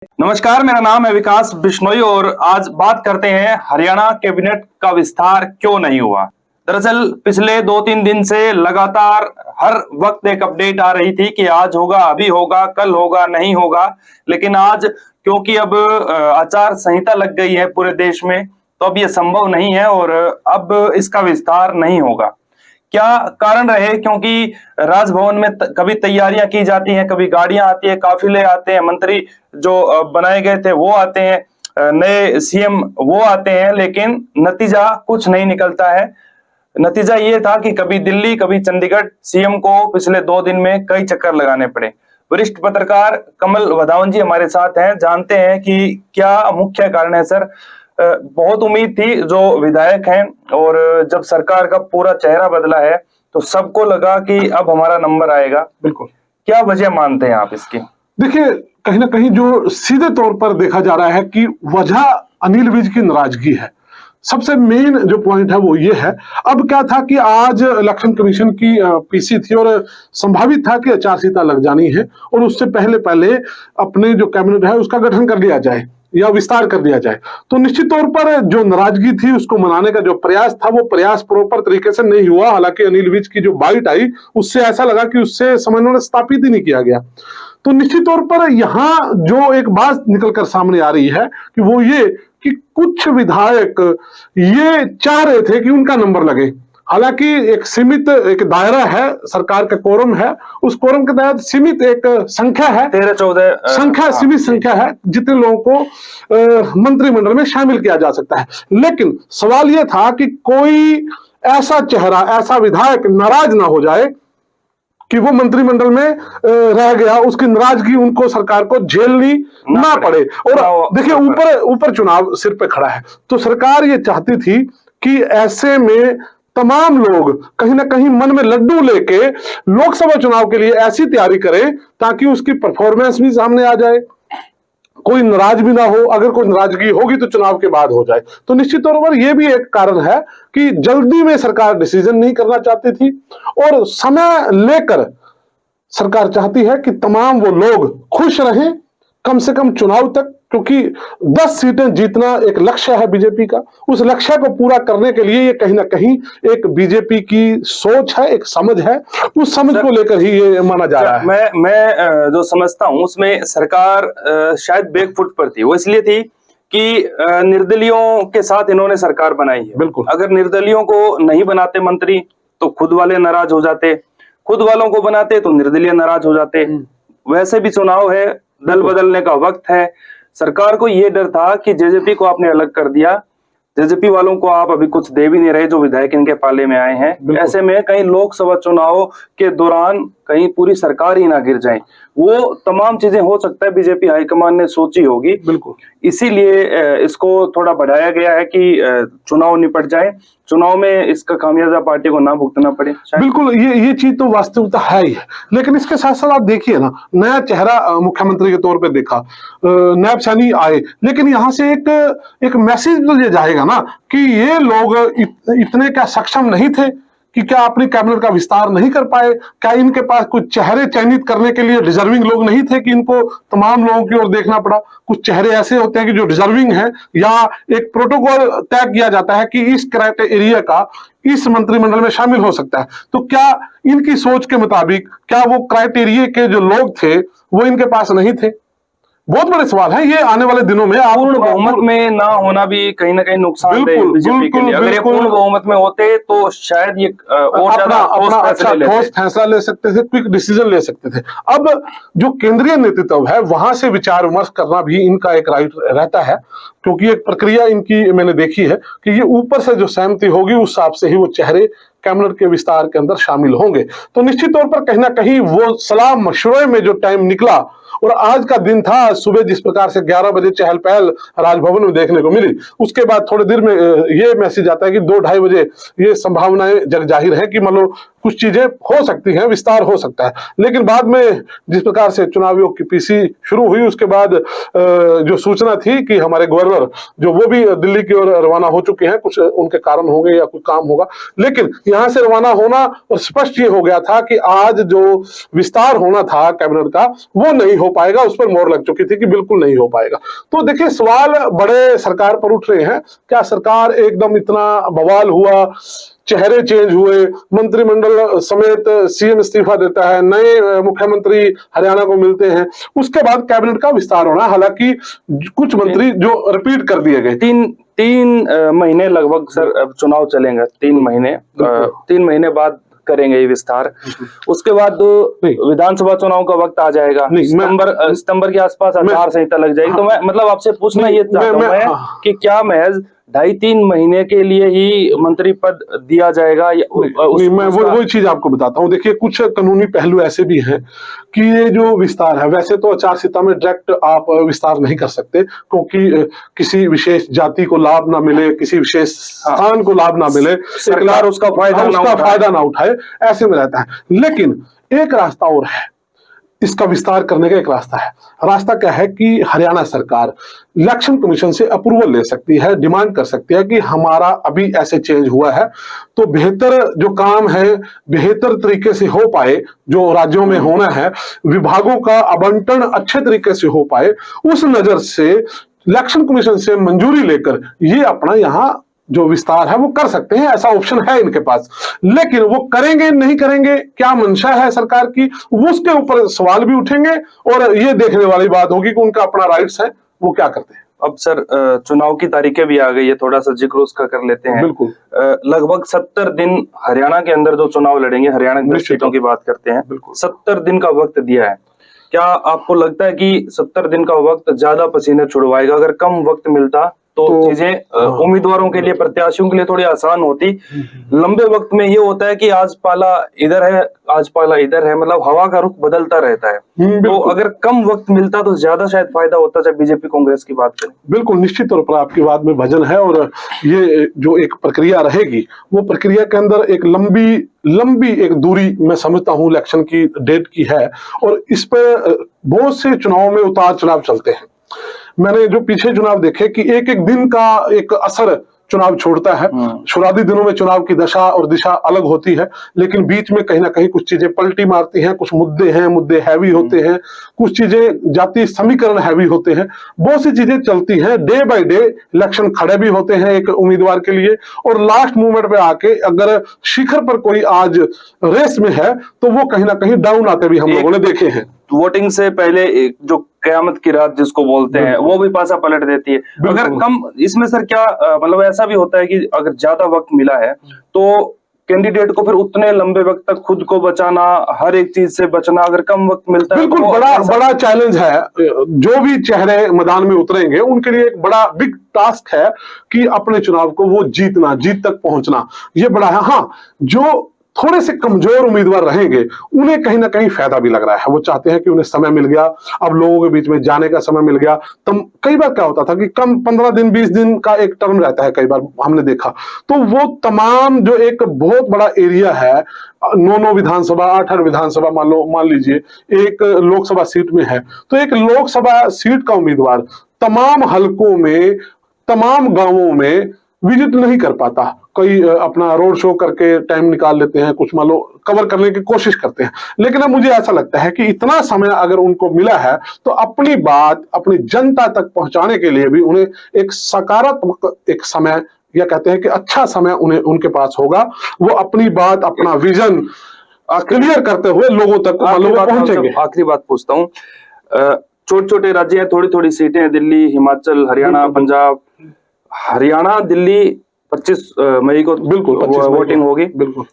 नमस्कार, मेरा नाम है विकास बिश्नोई और आज बात करते हैं हरियाणा कैबिनेट का विस्तार क्यों नहीं हुआ। दरअसल पिछले 2-3 दिन से लगातार हर वक्त एक अपडेट आ रही थी कि आज होगा, अभी होगा, कल होगा, नहीं होगा। लेकिन आज क्योंकि अब आचार संहिता लग गई है पूरे देश में, तो अब यह संभव नहीं है और अब इसका विस्तार नहीं होगा। क्या कारण रहे? क्योंकि राजभवन में कभी तैयारियां की जाती हैं, कभी गाड़ियां आती है, काफिले आते हैं, मंत्री जो बनाए गए थे वो आते हैं, नए सीएम वो आते हैं, लेकिन नतीजा कुछ नहीं निकलता है। नतीजा ये था कि कभी दिल्ली कभी चंडीगढ़ सीएम को पिछले 2 दिन में कई चक्कर लगाने पड़े। वरिष्ठ पत्रकार कमल वधावन जी हमारे साथ हैं, जानते हैं कि क्या मुख्य कारण है। सर, बहुत उम्मीद थी जो विधायक हैं, और जब सरकार का पूरा चेहरा बदला है तो सबको लगा कि अब हमारा नंबर आएगा। बिल्कुल। क्या वजह मानते हैं आप इसकी? देखिए, कहीं ना कहीं जो सीधे तौर पर देखा जा रहा है कि वजह अनिल विज की नाराजगी है। सबसे मेन जो पॉइंट है वो ये है। अब क्या था कि आज इलेक्शन कमीशन की पीसी थी और संभावित था कि आचार संहिता लग जानी है और उससे पहले पहले अपने जो कैबिनेट है उसका गठन कर लिया जाए या विस्तार कर दिया जाए। तो निश्चित तौर पर जो नाराजगी थी उसको मनाने का जो प्रयास था वो प्रयास प्रॉपर तरीके से नहीं हुआ। हालांकि अनिल विज की जो बाइट आई उससे ऐसा लगा कि उससे समन्वय स्थापित ही नहीं किया गया। तो निश्चित तौर पर यहाँ जो एक बात निकलकर सामने आ रही है कि वो ये कि कुछ विधायक ये चाह रहे थे कि उनका नंबर लगे। हालांकि एक सीमित एक दायरा है, सरकार का कोरम है, उस कोरम के तहत सीमित एक संख्या है, 13-14 संख्या सीमित संख्या है जितने लोगों को मंत्रिमंडल में शामिल किया जा सकता है। लेकिन सवाल यह था कि कोई ऐसा चेहरा, ऐसा विधायक नाराज ना हो जाए कि वो मंत्रिमंडल में रह गया, उसकी नाराजगी उनको सरकार को झेलनी ना पड़े। और देखिए, ऊपर चुनाव सिर पे खड़ा है, तो सरकार ये चाहती थी कि ऐसे में तमाम लोग कहीं ना कहीं मन में लड्डू लेके लोकसभा चुनाव के लिए ऐसी तैयारी करें ताकि उसकी परफॉर्मेंस भी सामने आ जाए, कोई नाराज भी ना हो। अगर कोई नाराजगी होगी तो चुनाव के बाद हो जाए। तो निश्चित तौर पर यह भी एक कारण है कि जल्दी में सरकार डिसीजन नहीं करना चाहती थी और समय लेकर सरकार चाहती है कि तमाम वो लोग खुश रहें कम से कम चुनाव तक, क्योंकि 10 सीटें जीतना एक लक्ष्य है बीजेपी का। उस लक्ष्य को पूरा करने के लिए ये कहीं ना कहीं एक बीजेपी की सोच है, एक समझ है, उस समझ को लेकर ही ये माना जा रहा है। मैं जो समझता हूं उसमें सरकार शायद बैकफुट पर थी। वो इसलिए थी कि निर्दलियों के साथ इन्होंने सरकार बनाई है। बिल्कुल। अगर निर्दलियों को नहीं बनाते मंत्री तो खुद वाले नाराज हो जाते, खुद वालों को बनाते तो निर्दलीय नाराज हो जाते। वैसे भी चुनाव है, दल बदलने का वक्त है। सरकार को यह डर था कि जेजेपी को आपने अलग कर दिया, जेजेपी वालों को आप अभी कुछ दे भी नहीं रहे जो विधायक इनके पाले में आए हैं। ऐसे में कहीं लोकसभा चुनाव के दौरान कहीं पूरी सरकार ही ना गिर जाए। वो तमाम चीजें हो सकता है बीजेपी हाईकमान ने सोची होगी। बिल्कुल। इसीलिए इसको थोड़ा बढ़ाया गया है कि चुनाव निपट जाए, चुनाव में इसका खामियाजा पार्टी को ना भुगतना पड़े। बिल्कुल, ये चीज तो वास्तविकता है ही है। लेकिन इसके साथ साथ आप देखिए ना, नया चेहरा मुख्यमंत्री के तौर पे देखा, नायब सैनी आए, लेकिन यहाँ से एक मैसेज तो ये जाएगा ना कि ये लोग इतने क्या सक्षम नहीं थे कि क्या अपनी कैबिनेट का विस्तार नहीं कर पाए? क्या इनके पास कुछ चेहरे चयनित करने के लिए डिजर्विंग लोग नहीं थे कि इनको तमाम लोगों की ओर देखना पड़ा? कुछ चेहरे ऐसे होते हैं कि जो डिजर्विंग है, या एक प्रोटोकॉल तय किया जाता है कि इस क्राइटेरिया का इस मंत्रिमंडल में शामिल हो सकता है। तो क्या इनकी सोच के मुताबिक क्या वो क्राइटेरिया के जो लोग थे वो इनके पास नहीं थे? बहुत बड़े सवाल है। ये आने वाले दिनों में पूर्ण बहुमत में ना होना भी कहीं ना कहीं नुकसान है बीजेपी के लिए। अगर ये पूर्ण बहुमत में होते तो शायद ये और ज्यादा अच्छा ठोस फैसला ले सकते थे, क्विक डिसीजन ले सकते थे। अब जो केंद्रीय नेतृत्व है वहां से विचार विमर्श करना भी इनका एक राइट रहता है, क्योंकि एक प्रक्रिया इनकी मैंने देखी है कि ये ऊपर से जो सहमति होगी उस हिसाब से ही वो चेहरे कैबिनेट के विस्तार के अंदर शामिल होंगे। तो निश्चित तौर पर कहीं ना कहीं वो सलाह मशवरे में जो टाइम निकला, और आज का दिन था, सुबह जिस प्रकार से 11 बजे चहल पहल राजभवन में देखने को मिली, उसके बाद थोड़ी देर में ये मैसेज आता है कि 2-2:30 बजे ये संभावनाएं जग जाहिर है कि मतलब कुछ चीजें हो सकती हैं, विस्तार हो सकता है। लेकिन बाद में जिस प्रकार से चुनाव आयोग की पीसी शुरू हुई, उसके बाद जो सूचना थी कि हमारे गवर्नर जो वो भी दिल्ली की ओर रवाना हो चुके हैं, कुछ उनके कारण होंगे या कुछ काम होगा, लेकिन यहाँ से रवाना होना और स्पष्ट ये हो गया था कि आज जो विस्तार होना था कैबिनेट का वो नहीं हो पाएगा, उस पर मोहर लग चुकी थी कि बिल्कुल नहीं हो पाएगा। तो देखिए सवाल बड़े सरकार पर उठ रहे हैं, क्या सरकार एकदम इतना बवाल हुआ, चेहरे चेंज हुए, मंत्रिमंडल समेत सीएम इस्तीफा देता है, नए मुख्यमंत्री हरियाणा को मिलते हैं, उसके बाद कैबिनेट का विस्तार होना, हालांकि कुछ मंत्री जो रिपीट कर दिए गए। तीन महीने लगभग सर अब चुनाव चलेंगे, 3 महीने बाद करेंगे ये विस्तार। उसके बाद विधानसभा चुनाव का वक्त आ जाएगा, सितंबर के आसपास आचार संहिता लग जाएगी। तो मैं मतलब आपसे पूछना ये चाहता हूं मैं कि क्या महज 2.5-3 महीने के लिए ही मंत्री पद दिया जाएगा? मैं वही चीज आपको बताता हूँ। देखिए कुछ कानूनी पहलू ऐसे भी हैं कि ये जो विस्तार है, वैसे तो आचार संहिता में डायरेक्ट आप विस्तार नहीं कर सकते, क्योंकि किसी विशेष जाति को लाभ ना मिले, किसी विशेष स्थान को लाभ ना मिले, सरकार उसका फायदा ना उठाए, ऐसे में रहता है। लेकिन एक रास्ता और है, इसका विस्तार करने का एक रास्ता है। रास्ता क्या है कि हरियाणा सरकार इलेक्शन कमीशन से अप्रूवल ले सकती है, डिमांड कर सकती है कि हमारा अभी ऐसे चेंज हुआ है, तो बेहतर जो काम है बेहतर तरीके से हो पाए, जो राज्यों में होना है, विभागों का आवंटन अच्छे तरीके से हो पाए, उस नजर से इलेक्शन कमीशन से मंजूरी लेकर ये अपना यहाँ जो विस्तार है वो कर सकते हैं। ऐसा ऑप्शन है इनके पास। लेकिन वो करेंगे नहीं करेंगे, क्या मंशा है सरकार की, वो उसके ऊपर सवाल भी उठेंगे और ये देखने वाली बात होगी कि उनका अपना राइट्स है, वो क्या करते हैं। अब सर चुनाव की तारीखें भी आ गई है, थोड़ा सा जिक्र उसका कर लेते हैं। बिल्कुल। लगभग 70 दिन हरियाणा के अंदर जो चुनाव लड़ेंगे, हरियाणा की सीटों की बात करते हैं, 70 दिन का वक्त दिया है। क्या आपको लगता है कि 70 दिन का वक्त ज्यादा पसीने छुड़वाएगा? अगर कम वक्त मिलता तो चीजें उम्मीदवारों के लिए, प्रत्याशियों के लिए थोड़ी आसान होती। लंबे वक्त में ये होता है कि आज पाला इधर है, आज पाला इधर है, मतलब हवा का रुख बदलता रहता है। तो अगर कम वक्त मिलता तो ज्यादा शायद फायदा होता, चाहे बीजेपी कांग्रेस की बात करें। बिल्कुल, निश्चित तौर पर आपकी बात में वजन है। और ये जो एक प्रक्रिया रहेगी, वो प्रक्रिया के अंदर एक लंबी एक दूरी मैं समझता हूँ इलेक्शन की डेट की है, और इस पर बहुत से चुनाव में उतार चढ़ाव चलते हैं। मैंने जो पीछे चुनाव देखे कि एक एक दिन का एक असर चुनाव छोड़ता है। शुरुआती दिनों में चुनाव की दशा और दिशा अलग होती है, लेकिन बीच में कहीं ना कहीं कुछ चीजें पलटी मारती हैं, कुछ मुद्दे हैवी होते हैं, कुछ चीजें जातीय समीकरण हैवी होते हैं, बहुत सी चीजें चलती हैं। डे बाय डे इलेक्शन खड़े भी होते हैं एक उम्मीदवार के लिए, और लास्ट मोमेंट पे आके अगर शिखर पर कोई आज रेस में है तो वो कहीं ना कहीं डाउन आते भी हम लोगों ने देखे हैं। वोटिंग से पहले जो कयामत की रात जिसको बोलते हैं, वो भी पासा पलट देती है। अगर कम, इसमें सर क्या मतलब ऐसा भी होता है कि अगर ज्यादा वक्त मिला है तो कैंडिडेट को फिर उतने लंबे वक्त तक खुद को बचाना, हर एक चीज से बचना, अगर कम वक्त मिलता है बिल्कुल बड़ा चैलेंज है। जो भी चेहरे मैदान में उतरेंगे उनके लिए एक बड़ा बिग टास्क है कि अपने चुनाव को वो जीतना, जीत तक पहुंचना, ये बड़ा है। हाँ, जो थोड़े से कमजोर उम्मीदवार रहेंगे उन्हें कहीं ना कहीं फायदा भी लग रहा है। वो चाहते हैं कि उन्हें समय मिल गया, अब लोगों के बीच में जाने का समय मिल गया। कई बार क्या होता था कि कम 15 दिन 20 दिन का एक टर्म रहता है, कई बार हमने देखा। तो वो तमाम जो एक बहुत बड़ा एरिया है, 9 विधानसभा 8 विधानसभा मान लीजिए एक लोकसभा सीट में है, तो एक लोकसभा सीट का उम्मीदवार तमाम हलकों में, तमाम गांवों में विजिट नहीं कर पाता। कई अपना रोड शो करके टाइम निकाल लेते हैं, कुछ मान लो कवर करने की कोशिश करते हैं। लेकिन अब मुझे ऐसा लगता है कि इतना समय अगर उनको मिला है तो अपनी बात अपनी जनता तक पहुंचाने के लिए भी उन्हें एक सकारात्मक एक समय, या कहते हैं कि अच्छा समय उन्हें उनके पास होगा। वो अपनी बात, अपना विजन क्लियर करते हुए लोगों तक पहुंचेंगे। आखिरी बात पूछता हूँ, छोटे छोटे राज्य हैं, थोड़ी थोड़ी सीटें हैं, दिल्ली, हिमाचल, हरियाणा, पंजाब। हरियाणा दिल्ली 25 मई को बिल्कुल वोटिंग होगी, बिल्कुल।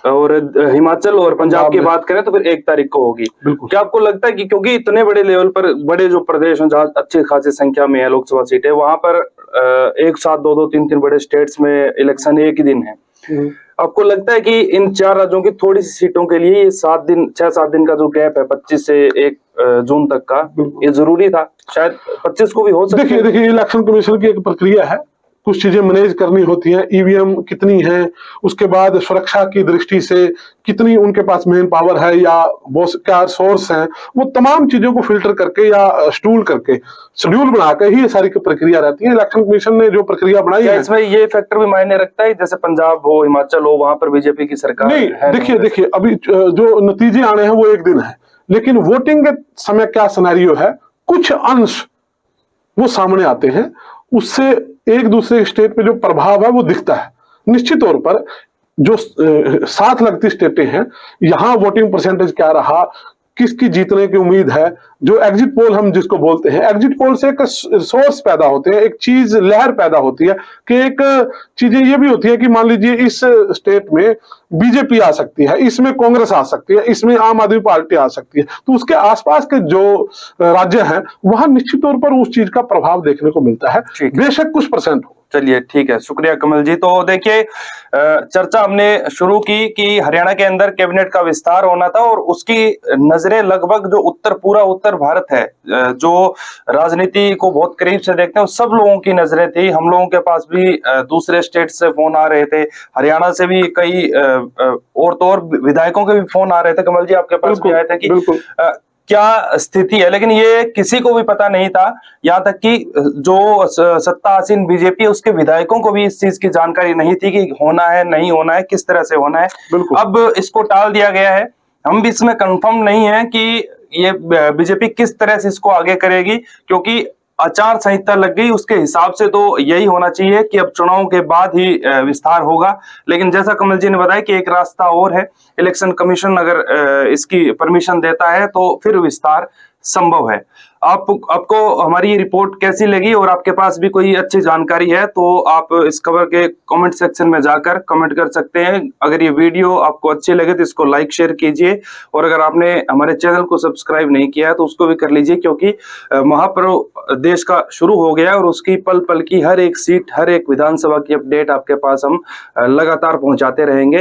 और हिमाचल और पंजाब की बात करें तो फिर 1 तारीख को होगी। क्या आपको लगता है कि क्योंकि इतने बड़े लेवल पर बड़े जो प्रदेश हैं जहां अच्छी खासी संख्या में है लोकसभा सीटें, वहां पर एक साथ 2-2, 3-3 बड़े स्टेट्स में इलेक्शन एक ही दिन है, आपको लगता है कि इन 4 राज्यों की थोड़ी सी सीटों के लिए ये 6-7 दिन का जो गैप है 25 से 1 जून तक का, ये जरूरी था? शायद 25 को भी हो सकता है। देखिए इलेक्शन कमीशन की एक प्रक्रिया है, कुछ चीजें मैनेज करनी होती हैं। ईवीएम कितनी है, उसके बाद सुरक्षा की दृष्टि से कितनी उनके पास मेन पावर है या क्या सोर्स है, वो तमाम चीजों को फिल्टर करके या स्टूल करके शेड्यूल बनाकर ही ये सारी प्रक्रिया रहती है। इलेक्शन कमीशन ने जो प्रक्रिया बनाई है, इसमें ये फैक्टर भी मायने रखता है, जैसे पंजाब हो, हिमाचल हो, वहां पर बीजेपी की सरकार नहीं। देखिए अभी जो नतीजे आने हैं वो एक दिन है, लेकिन वोटिंग के समय क्या सिनेरियो है, कुछ अंश वो सामने आते हैं, उससे एक दूसरे स्टेट पे जो प्रभाव है वो दिखता है। निश्चित तौर पर जो साथ लगती स्टेटें हैं, यहां वोटिंग परसेंटेज क्या रहा, किसकी जीतने की उम्मीद है, जो एग्जिट पोल हम जिसको बोलते हैं, एग्जिट पोल से एक सोर्स पैदा होते हैं, एक चीज लहर पैदा होती है कि एक चीजें ये भी होती है कि मान लीजिए इस स्टेट में बीजेपी आ सकती है, इसमें कांग्रेस आ सकती है, इसमें आम आदमी पार्टी आ सकती है, तो उसके आसपास के जो राज्य हैं वहां निश्चित तौर पर उस चीज का प्रभाव देखने को मिलता है, बेशक कुछ परसेंट हो। चलिए ठीक है, शुक्रिया कमल जी। तो देखिए, चर्चा हमने शुरू की कि हरियाणा के अंदर कैबिनेट का विस्तार होना था और उसकी नजरें लगभग जो पूरा उत्तर भारत है, जो राजनीति को बहुत करीब से देखते हैं, सब लोगों की नजरें थी। हम लोगों के पास भी दूसरे स्टेट से फोन आ रहे थे, हरियाणा से भी कई और तो और विधायकों के भी फोन आ रहे थे। कमल जी, आपके पास भी आए थे कि क्या स्थिति है, लेकिन ये किसी को भी पता नहीं था, यहाँ तक कि जो सत्ता आसीन बीजेपी है उसके विधायकों को भी इस चीज की जानकारी नहीं थी कि होना है, नहीं होना है, किस तरह से होना है। अब इसको टाल दिया गया है। हम भी इसमें कंफर्म नहीं है कि ये बीजेपी किस तरह से इसको आगे करेगी, क्योंकि आचार संहिता लग गई, उसके हिसाब से तो यही होना चाहिए कि अब चुनाव के बाद ही विस्तार होगा। लेकिन जैसा कमल जी ने बताया कि एक रास्ता और है, इलेक्शन कमीशन अगर इसकी परमिशन देता है तो फिर विस्तार संभव है। आपको हमारी ये रिपोर्ट कैसी लगी और आपके पास भी कोई अच्छी जानकारी है तो आप इस खबर के कमेंट सेक्शन में जाकर कमेंट कर सकते हैं। अगर ये वीडियो आपको अच्छी लगे तो इसको लाइक शेयर कीजिए, और अगर आपने हमारे चैनल को सब्सक्राइब नहीं किया है तो उसको भी कर लीजिए, क्योंकि महापर्व देश का शुरू हो गया और उसकी पल पल की हर एक सीट, हर एक विधानसभा की अपडेट आपके पास हम लगातार पहुंचाते रहेंगे।